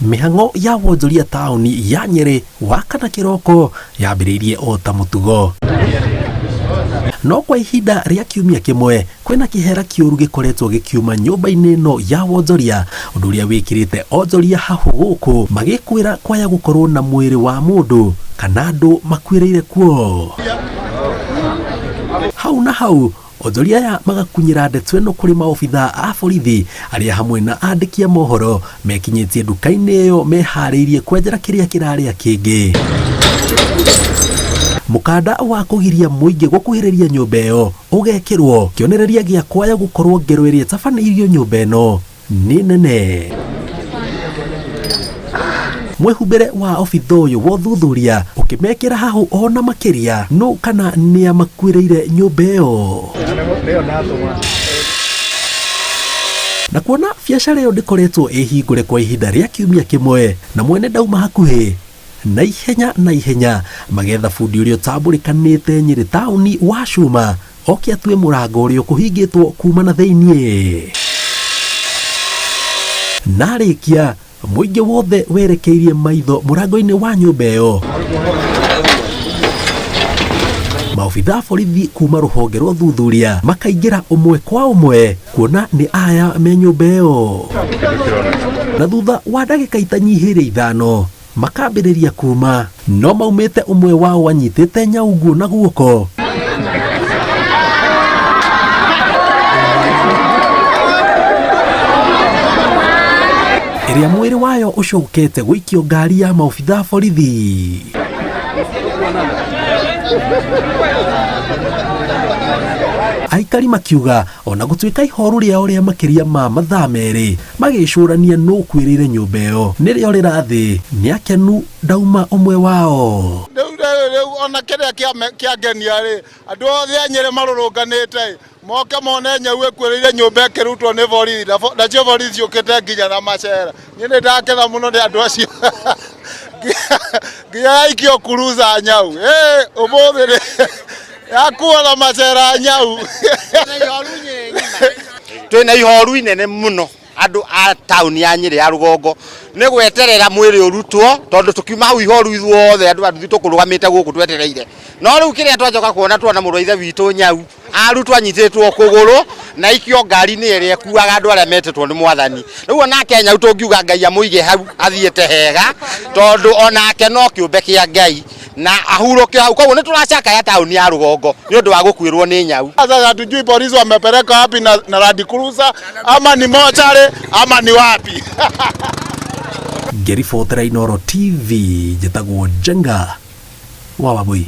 Mĩhang'o ya wonjoria taũni ya Nyeri wakana kĩroko yambĩrĩirie o ta mũtugo. No kwa ihinda rĩa kiumia kĩmwe kwĩna kĩhera kĩũru gĩkoretwo gĩkiuma nyũmba-inĩ ĩno ya wonjoria, ũndũ ũrĩa wĩkĩrĩte onjoria hahu gũkũ magĩkwĩra kwaya gũkorwo na mwĩrĩ wa mũndũ kana andũ makuĩrĩire kuo. Hau na hau onjoria aya magakunyĩra ndeto ĩno kũrĩ maobitha a borithi arĩa hamwe na andĩki a mohoro mekinyĩtie nduka-inĩ ĩyo meharĩirie kwenjera kĩrĩa kĩrarĩa kĩngĩ. Mũkanda wa kũgiria mũingĩ gũkuhĩrĩria nyũmba ĩyo ũgekĩrwo, kĩonereria gĩa kwaya gũkorwo ngero ĩrĩa ĩtabanĩirio nyũmba ĩno nĩ nene. Mwĩhumbĩre wa obitha ũyũ wa ũthuthuria ũkĩmekĩra hahũ ona makĩria no kana nĩ amakuĩrĩire nyũmba ĩyo. Na kuona biacara ĩyo ndĩkoretwo ĩhingũre kwa ihinda rĩa kiumia kĩmwe na mwene ndauma hakuhĩ, na ihenya magetha bundi ũrĩa ũtambũrĩkanĩte Nyeri taũni wa cuma oke atue mũrango ũrĩa ũkũhingĩtwo kuma na thĩiniĩ. Narĩkia mũingĩ wothe werekeirie maitho mũrango-inĩ wa nyũmba ĩyo. Maobitha borithi kuma rũhonge rwa ũthuthuria makaingĩra ũmwe kwa ũmwe kuona nĩ aya me nyũmba ĩyo. Na thutha wa ndagĩka itanyihĩire ithano makambĩrĩria kuma, no maumĩte ũmwe wao anyitĩte nyau nguũ na guoko. Ĩrĩa mwĩrĩ wayo ũcokete gũikio ngari ya maobitha borithi. Aikari makiuga ona gũtuĩka ihoru rĩao rĩa makĩria ma mathaa merĩ magĩcũrania nũ ũkuĩrĩire nyũmba ĩyo nĩrĩo rĩrathĩ nĩ akenu ndauma ũmwe wao. Ona kĩrĩa kĩangenia rĩ, andũ othe a Nyeri marũrũnganĩte moke mone nyau ĩkuĩrĩire nyũmba ĩkĩrutwo nĩ borithi, nacio borithi ciũkĩte nginya na macera. Niĩ nĩ ndakena mũno nĩ andũ acio nginya yaikio kuruza nyau ũmũthĩ rĩ yakuona macera nyau. Twĩna ihoru inene mũno andũ a taũni ya Nyeri ya rũgongo nĩ gweterera mwĩrĩ ũrutwo, tondũ tũkiuma hau ihoru ithuothe andũ athu tũkũrũgamĩte gũkũ twetereire. No rĩu kĩrĩa twacoka kuona tuona mũrũ wa ithe witũ nyau arutwo anyitĩtwo kũgũrũ na ikio ngari-inĩ ĩrĩa ĩkuaga andũ arĩa metĩtwo nĩ Mwathani. Rĩu onake nyau tũngiuga Ngai amũige hau athiĩte hega, tondũ onake no kĩũmbe kĩa Ngai na ahurũke hau. Koguo nĩ tũracakaya taũni ya rũgongo nĩ ũndũ wa gũkuĩrwo nĩ nyau. Sasa hatujui polisi wamepeleka wapi na Land Cruiser ama ni mochari ama ni wapi. Ngĩribotera Inooro TV njĩtagwo Jenga wa Wabui.